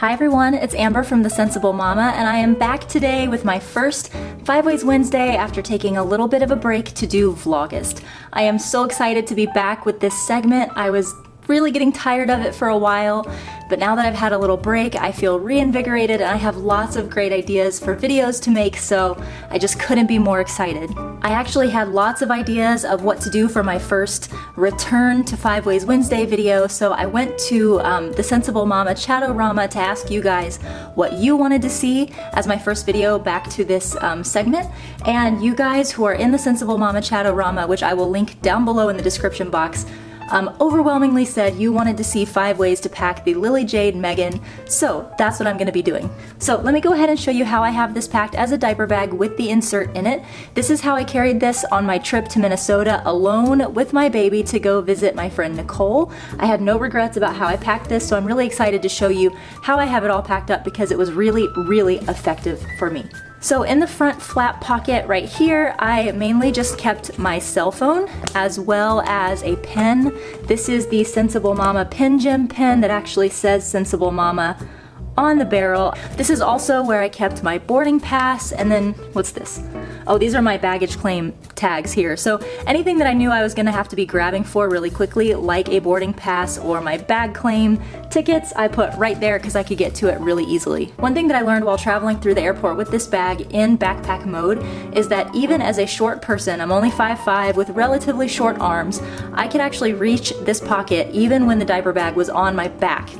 Hi everyone, it's Amber from The Sensible Mama, and I am back today with my first 5 Ways Wednesday after taking a little bit of a break to do Vlogust. I am so excited to be back with this segment. I was really getting tired of it for a while, but now that I've had a little break, I feel reinvigorated and I have lots of great ideas for videos to make, so I just couldn't be more excited. I actually had lots of ideas of what to do for my first return to 5 Ways Wednesday video, so I went to the Sensible Mama Chatorama to ask you guys what you wanted to see as my first video back to this segment, and you guys who are in the Sensible Mama Chatorama, which I will link down below in the description box, overwhelmingly said you wanted to see 5 ways to pack the Lily Jade Meggan, so that's what I'm going to be doing. So let me go ahead and show you how I have this packed as a diaper bag with the insert in it. This is how I carried this on my trip to Minnesota alone with my baby to go visit my friend Nicole. I had no regrets about how I packed this, so I'm really excited to show you how I have it all packed up because it was really, really effective for me. So in the front flap pocket right here, I mainly just kept my cell phone as well as a pen. This is the Sensible Mama Pen Gem pen that actually says Sensible Mama on the barrel. This is also where I kept my boarding pass, and then what's this? Oh, these are my baggage claim tags here. So anything that I knew I was gonna have to be grabbing for really quickly, like a boarding pass or my bag claim tickets, I put right there because I could get to it really easily. One thing that I learned while traveling through the airport with this bag in backpack mode is that even as a short person, I'm only 5'5" with relatively short arms, I could actually reach this pocket even when the diaper bag was on my back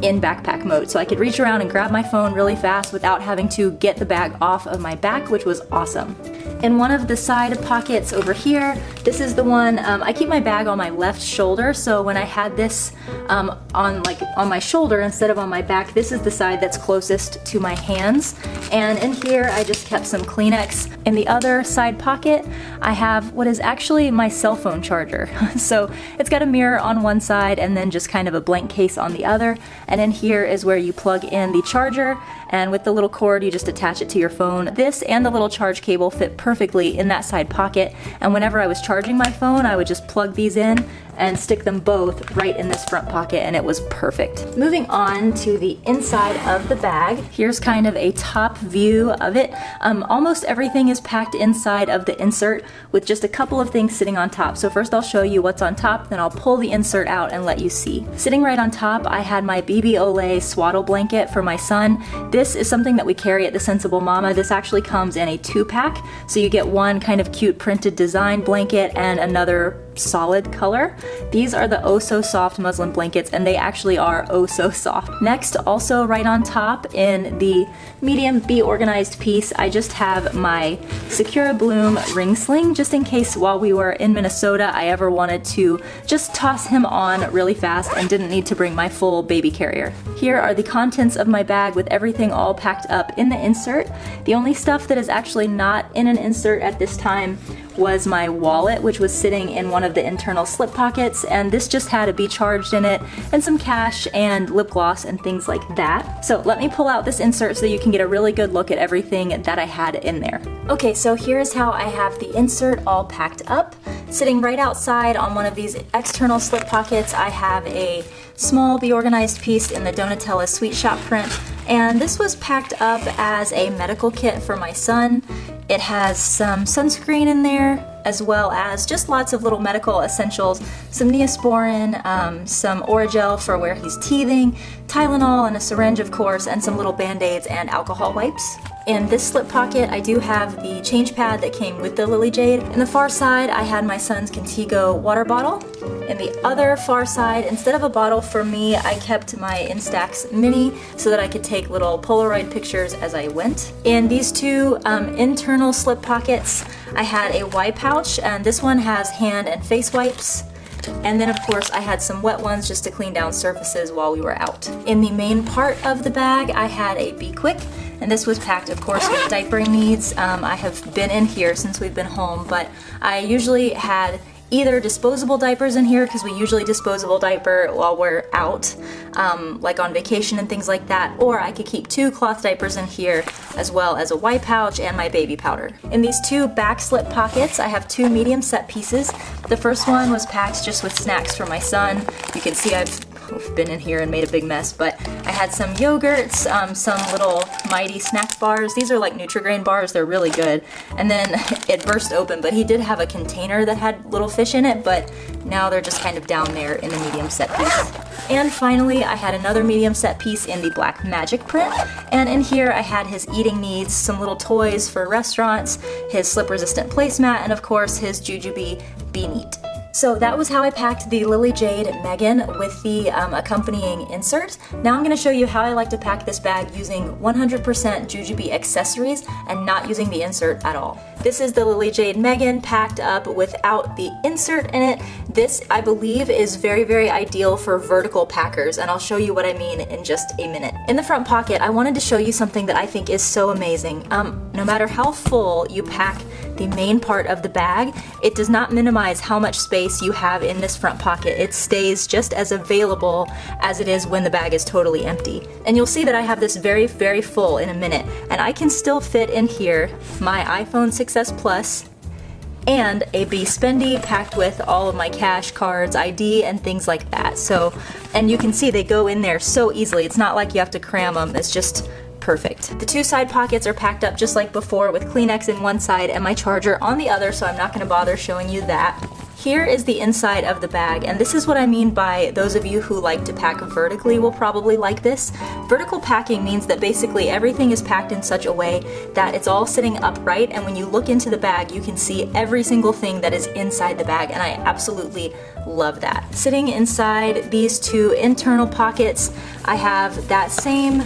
in backpack mode. So I could reach around and grab my phone really fast without having to get the bag off of my back, which was awesome. In one of the side pockets over here, this is the one, I keep my bag on my left shoulder, so when I had this on my shoulder instead of on my back, this is the side that's closest to my hands. And in here, I just kept some Kleenex. In the other side pocket, I have what is actually my cell phone charger. So it's got a mirror on one side and then just kind of a blank case on the other. And in here is where you plug in the charger, and with the little cord, you just attach it to your phone. This and the little charge cable fit perfectly in that side pocket, and whenever I was charging my phone, I would just plug these in and stick them both right in this front pocket, and it was perfect. Moving on to the inside of the bag, here's kind of a top view of it. Almost everything is packed inside of the insert with just a couple of things sitting on top. So first I'll show you what's on top, then I'll pull the insert out and let you see. Sitting right on top, I had my BB Olay swaddle blanket for my son. This is something that we carry at the Sensible Mama. This actually comes in a 2-pack, so you get one kind of cute printed design blanket and another solid color. These are the Oh So Soft muslin blankets, and they actually are oh so soft. Next, also right on top in the medium Be Organized piece, I just have my Secura Bloom ring sling, just in case while we were in Minnesota I ever wanted to just toss him on really fast and didn't need to bring my full baby carrier. Here are the contents of my bag with everything all packed up in the insert. The only stuff that is actually not in an insert at this time was my wallet, which was sitting in one of the internal slip pockets, and this just had a Be Charged in it and some cash and lip gloss and things like that. So let me pull out this insert so you can get a really good look at everything that I had in there. Okay, so here's how I have the insert all packed up. Sitting right outside on one of these external slip pockets, I have a small Be Organized piece in the Donatella Sweet Shop print, and this was packed up as a medical kit for my son. It has some sunscreen in there, as well as just lots of little medical essentials, some Neosporin, some Oragel for where he's teething, Tylenol and a syringe of course, and some little band-aids and alcohol wipes. In this slip pocket, I do have the change pad that came with the Lily Jade. In the far side, I had my son's Contigo water bottle. In the other far side, instead of a bottle for me, I kept my Instax Mini so that I could take little Polaroid pictures as I went. In these two internal slip pockets, I had a wipe pouch, and this one has hand and face wipes. And then of course I had some wet ones just to clean down surfaces while we were out. In the main part of the bag, I had a Be Quick, and this was packed of course with diapering needs. I have been in here since we've been home, but I usually had either disposable diapers in here, because we usually disposable diaper while we're out, like on vacation and things like that, or I could keep 2 cloth diapers in here, as well as a wipe pouch and my baby powder. In these 2 back slip pockets, I have 2 medium set pieces. The first one was packed just with snacks for my son. You can see I've been in here and made a big mess, but I had some yogurts, some little Mighty snack bars. These are like Nutri-Grain bars, they're really good. And then it burst open, but he did have a container that had little fish in it, but now they're just kind of down there in the medium set piece. And finally, I had another medium set piece in the black magic print. And in here, I had his eating needs, some little toys for restaurants, his slip-resistant placemat, and of course, his JJB Be Neat. So that was how I packed the Lily Jade Meggan with the accompanying insert. Now I'm going to show you how I like to pack this bag using 100% JJB accessories and not using the insert at all. This is the Lily Jade Meggan packed up without the insert in it. This, I believe, is very, very ideal for vertical packers, and I'll show you what I mean in just a minute. In the front pocket, I wanted to show you something that I think is so amazing. No matter how full you pack the main part of the bag, it does not minimize how much space you have in this front pocket. It stays just as available as it is when the bag is totally empty. And you'll see that I have this very, very full in a minute, and I can still fit in here my iPhone 6s Plus and a Be Spendy packed with all of my cash, cards, ID, and things like that. So, and you can see they go in there so easily. It's not like you have to cram them. It's just perfect. The two side pockets are packed up just like before with Kleenex in one side and my charger on the other, so I'm not going to bother showing you that. Here is the inside of the bag, and this is what I mean by those of you who like to pack vertically will probably like this. Vertical packing means that basically everything is packed in such a way that it's all sitting upright, and when you look into the bag, you can see every single thing that is inside the bag, and I absolutely love that. Sitting inside these two internal pockets, I have that same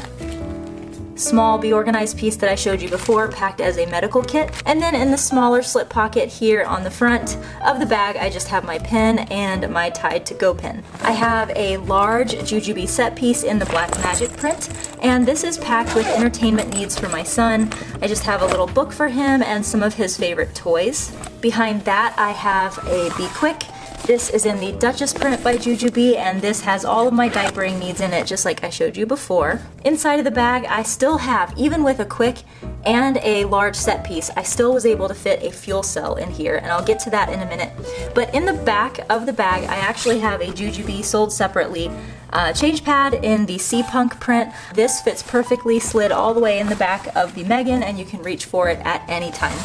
small Be Organized piece that I showed you before, packed as a medical kit. And then in the smaller slip pocket here on the front of the bag, I just have my pen and my Tide to Go pen. I have a large JJB set piece in the black magic print, and this is packed with entertainment needs for my son. I just have a little book for him and some of his favorite toys. Behind that, I have a Be Quick. This is in the Duchess print by JJB, and this has all of my diapering needs in it, just like I showed you before. Inside of the bag, I still have, even with a quick and a large set piece, I still was able to fit a fuel cell in here, and I'll get to that in a minute. But in the back of the bag, I actually have a JJB sold separately change pad in the Sea Punk print. This fits perfectly, slid all the way in the back of the Meggan, and you can reach for it at any time.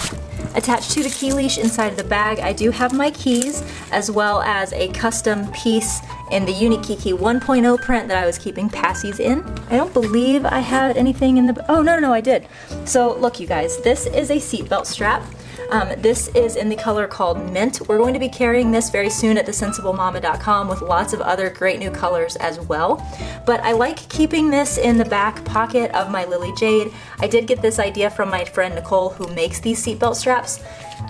Attached to the key leash inside of the bag, I do have my keys, as well as a custom piece in the Unikiki 1.0 print that I was keeping passies in. I don't believe I had anything in the, oh no, I did. So look you guys, this is a seatbelt strap. This is in the color called Mint. We're going to be carrying this very soon at thesensiblemama.com with lots of other great new colors as well. But I like keeping this in the back pocket of my Lily Jade. I did get this idea from my friend Nicole, who makes these seatbelt straps.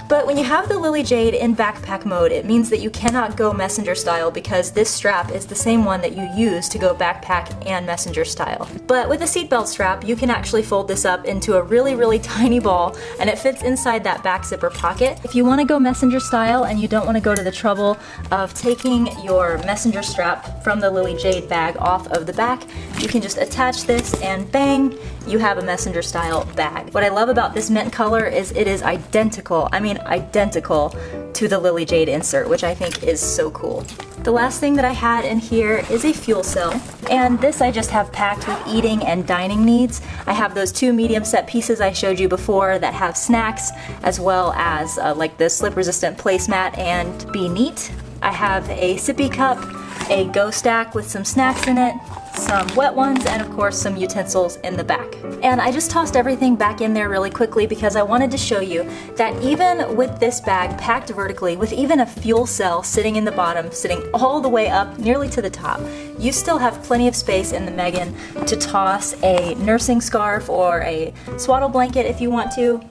But when you have the Lily Jade in backpack mode, it means that you cannot go messenger style because this strap is the same one that you use to go backpack and messenger style. But with a seatbelt strap, you can actually fold this up into a really, really tiny ball, and it fits inside that back zipper pocket. If you want to go messenger style and you don't want to go to the trouble of taking your messenger strap from the Lily Jade bag off of the back, you can just attach this and bang, you have a messenger style bag. What I love about this mint color is it is identical, identical to the Lily Jade insert, which I think is so cool. The last thing that I had in here is a fuel cell, and this I just have packed with eating and dining needs. I have those two medium set pieces I showed you before that have snacks, as well as like the slip resistant placemat and Be Neat. I have a sippy cup, a Go Stack with some snacks in it, some wet ones, and of course some utensils in the back. And I just tossed everything back in there really quickly because I wanted to show you that even with this bag packed vertically, with even a fuel cell sitting in the bottom, sitting all the way up nearly to the top, you still have plenty of space in the Meggan to toss a nursing scarf or a swaddle blanket if you want to.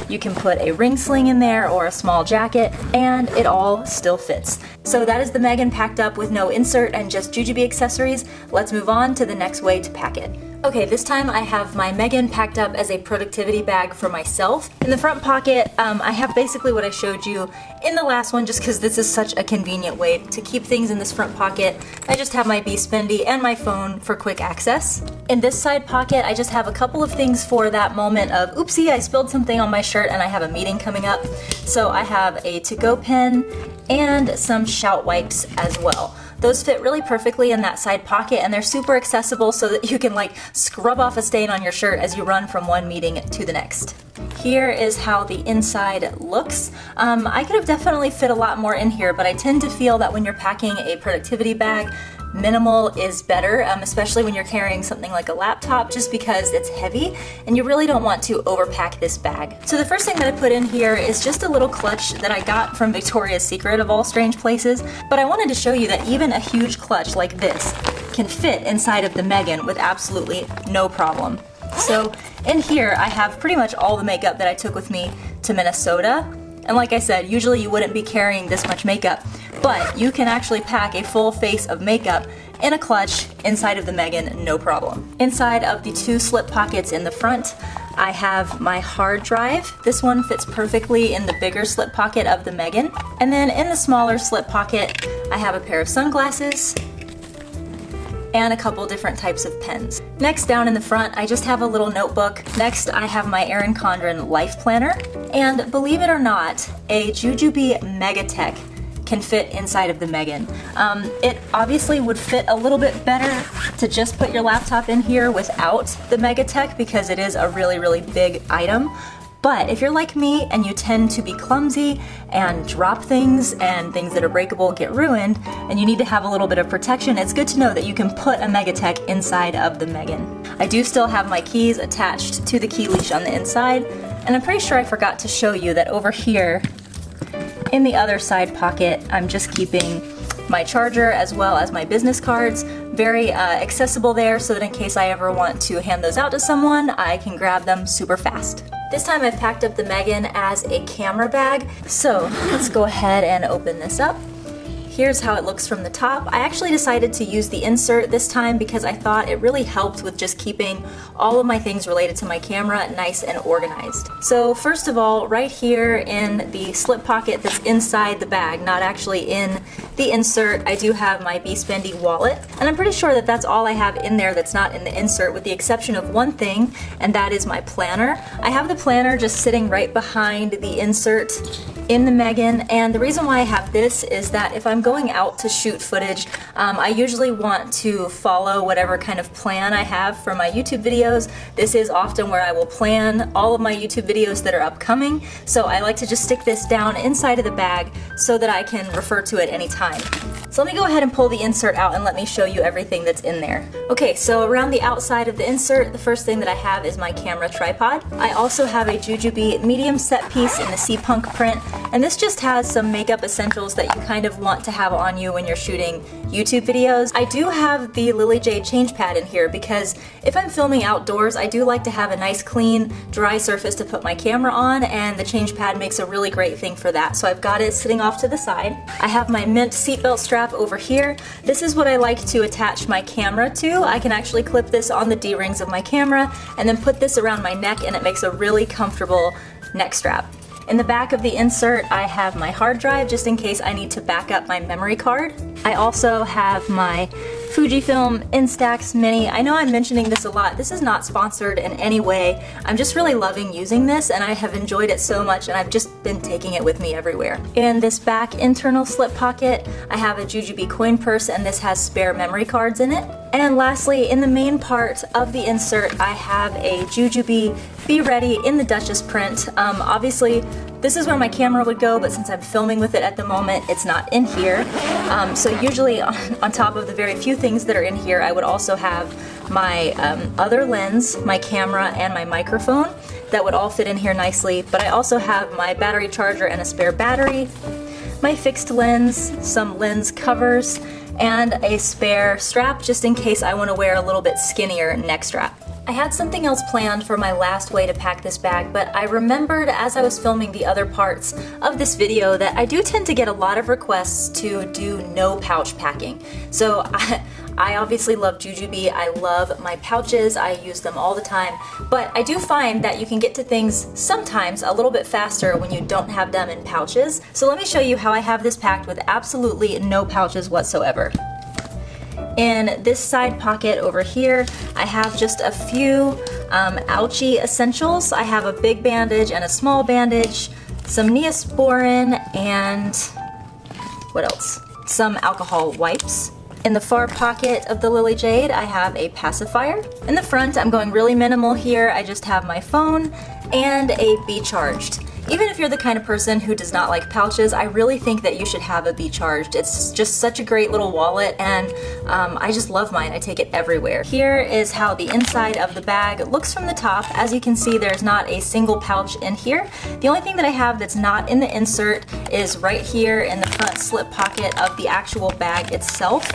You can put a ring sling in there or a small jacket, and it all still fits. So that is the Meggan packed up with no insert and just JJB accessories. Let's move on to the next way to pack it. Okay, this time I have my Meggan packed up as a productivity bag for myself. In the front pocket, I have basically what I showed you in the last one, just because this is such a convenient way to keep things in this front pocket. I just have my Be Spendy and my phone for quick access. In this side pocket, I just have a couple of things for that moment of, oopsie, I spilled something on my shirt and I have a meeting coming up. So I have a to-go pen and some shout wipes as well. Those fit really perfectly in that side pocket, and they're super accessible so that you can like scrub off a stain on your shirt as you run from one meeting to the next. Here is how the inside looks. I could have definitely fit a lot more in here, but I tend to feel that when you're packing a productivity bag, minimal is better, especially when you're carrying something like a laptop, just because it's heavy and you really don't want to overpack this bag. So the first thing that I put in here is just a little clutch that I got from Victoria's Secret of all strange places, but I wanted to show you that even a huge clutch like this can fit inside of the Meggan with absolutely no problem. So in here I have pretty much all the makeup that I took with me to Minnesota. And like I said, usually you wouldn't be carrying this much makeup, but you can actually pack a full face of makeup in a clutch inside of the Meggan, no problem. Inside of the two slip pockets in the front, I have my hard drive. This one fits perfectly in the bigger slip pocket of the Meggan. And then in the smaller slip pocket, I have a pair of sunglasses and a couple different types of pens. Next, down in the front, I just have a little notebook. Next, I have my Erin Condren life planner. And believe it or not, a JJB Megatech can fit inside of the Meggan. It obviously would fit a little bit better to just put your laptop in here without the Megatech because it is a really, really big item. But if you're like me and you tend to be clumsy and drop things and things that are breakable get ruined and you need to have a little bit of protection, it's good to know that you can put a Megatech inside of the Meggan. I do still have my keys attached to the key leash on the inside, and I'm pretty sure I forgot to show you that over here in the other side pocket, I'm just keeping my charger as well as my business cards. Very accessible there so that in case I ever want to hand those out to someone, I can grab them super fast. This time I've packed up the Meggan as a camera bag, so let's go ahead and open this up. Here's how it looks from the top. I actually decided to use the insert this time because I thought it really helped with just keeping all of my things related to my camera nice and organized. So first of all, right here in the slip pocket that's inside the bag, not actually in the insert, I do have my Be Spendy wallet, and I'm pretty sure that that's all I have in there that's not in the insert, with the exception of one thing, and that is my planner. I have the planner just sitting right behind the insert in the Meggan, and the reason why I have this is that if I'm going out to shoot footage, I usually want to follow whatever kind of plan I have for my YouTube videos. This is often where I will plan all of my YouTube videos that are upcoming, so I like to just stick this down inside of the bag so that I can refer to it anytime. So let me go ahead and pull the insert out and let me show you everything that's in there. Okay, so around the outside of the insert, the first thing that I have is my camera tripod. I also have a JJB medium set piece in the Sea Punk print, and this just has some makeup essentials that you kind of want to have on you when you're shooting YouTube videos. I do have the Lily Jade change pad in here because if I'm filming outdoors, I do like to have a nice clean dry surface to put my camera on, and the change pad makes a really great thing for that. So I've got it sitting off to the side. I have my mint seatbelt strap over here. This is what I like to attach my camera to. I can actually clip this on the D-rings of my camera and then put this around my neck, and it makes a really comfortable neck strap. In the back of the insert, I have my hard drive just in case I need to back up my memory card. I also have my Fujifilm Instax Mini. I know I'm mentioning this a lot. This is not sponsored in any way. I'm just really loving using this, and I have enjoyed it so much, and I've just been taking it with me everywhere. In this back internal slip pocket, I have a JJB coin purse, and this has spare memory cards in it. And lastly, in the main part of the insert, I have a JJB Be Ready in the Duchess print. Obviously, this is where my camera would go, but since I'm filming with it at the moment, it's not in here. So usually on top of the very few things that are in here, I would also have my other lens, my camera, and my microphone that would all fit in here nicely. But I also have my battery charger and a spare battery, my fixed lens, some lens covers, and a spare strap just in case I want to wear a little bit skinnier neck strap. I had something else planned for my last way to pack this bag, but I remembered as I was filming the other parts of this video that I do tend to get a lot of requests to do no pouch packing. So I obviously love JJB, I love my pouches, I use them all the time, but I do find that you can get to things sometimes a little bit faster when you don't have them in pouches. So let me show you how I have this packed with absolutely no pouches whatsoever. In this side pocket over here, I have just a few ouchie essentials. I have a big bandage and a small bandage, some Neosporin, and what else? some alcohol wipes. In the far pocket of the Lily Jade, I have a pacifier. In the front, I'm going really minimal here. I just have my phone and a Be Charged. Even if you're the kind of person who does not like pouches, I really think that you should have a Be Charged. It's just such a great little wallet, and I just love mine. I take it everywhere. Here is how the inside of the bag looks from the top. As you can see, there's not a single pouch in here. The only thing that I have that's not in the insert is right here in the front slip pocket of the actual bag itself.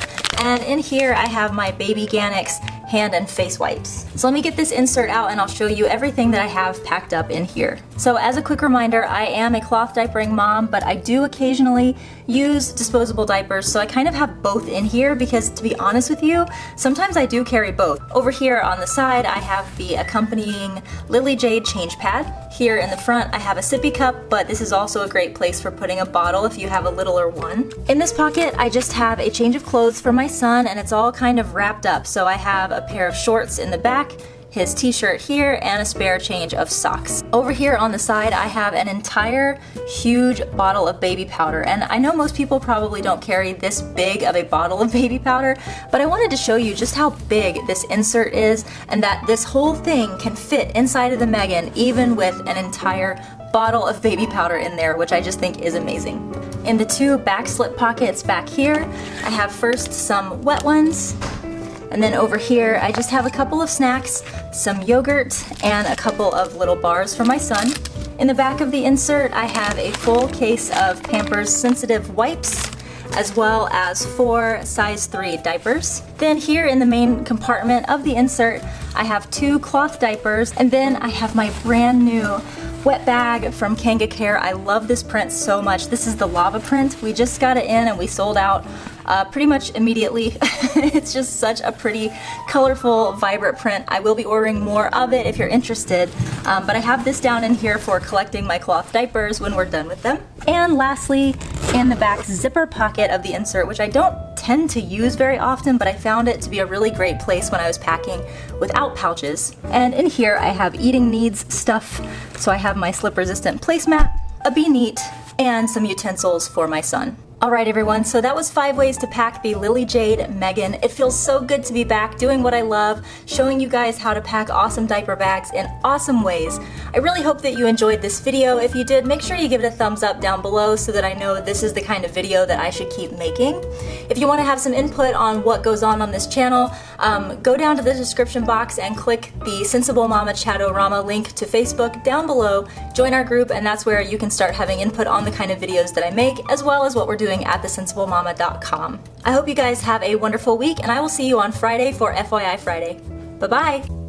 And in here, I have my Baby Ganix hand and face wipes. So let me get this insert out and I'll show you everything that I have packed up in here. So as a quick reminder, I am a cloth diapering mom, but I do occasionally use disposable diapers, so I kind of have both in here because, to be honest with you, sometimes I do carry both. Over here on the side, I have the accompanying Lily Jade change pad. Here in the front, I have a sippy cup, but this is also a great place for putting a bottle if you have a littler one. In this pocket, I just have a change of clothes for my son, and it's all kind of wrapped up. So I have a pair of shorts in the back, his t-shirt here, and a spare change of socks. Over here on the side, I have an entire huge bottle of baby powder, and I know most people probably don't carry this big of a bottle of baby powder, but I wanted to show you just how big this insert is and that this whole thing can fit inside of the Meggan even with an entire bottle of baby powder in there, which I just think is amazing. In the two back slip pockets back here, I have first some wet ones, and then over here, I just have a couple of snacks, some yogurt, and a couple of little bars for my son. In the back of the insert, I have a full case of Pampers Sensitive wipes, as well as 4 size 3 diapers. Then here in the main compartment of the insert, I have 2 cloth diapers, and then I have my brand new wet bag from Kanga Care. I love this print so much. This is the lava print. We just got it in and we sold out pretty much immediately. It's just such a pretty, colorful, vibrant print. I will be ordering more of it if you're interested, but I have this down in here for collecting my cloth diapers when we're done with them. And lastly, in the back zipper pocket of the insert, which I don't tend to use very often, but I found it to be a really great place when I was packing without pouches. And in here I have eating needs stuff. So I have my slip resistant placemat, a Be Neat, and some utensils for my son. Alright everyone, so that was 5 ways to pack the Lily Jade Meggan. It feels so good to be back doing what I love, showing you guys how to pack awesome diaper bags in awesome ways. I really hope that you enjoyed this video. If you did, make sure you give it a thumbs up down below so that I know this is the kind of video that I should keep making. If you want to have some input on what goes on this channel, go down to the description box and click the Sensible Mama Chatorama link to Facebook down below. Join our group, and that's where you can start having input on the kind of videos that I make, as well as what we're doing at thesensiblemama.com. I hope you guys have a wonderful week, and I will see you on Friday for FYI Friday. Bye-bye!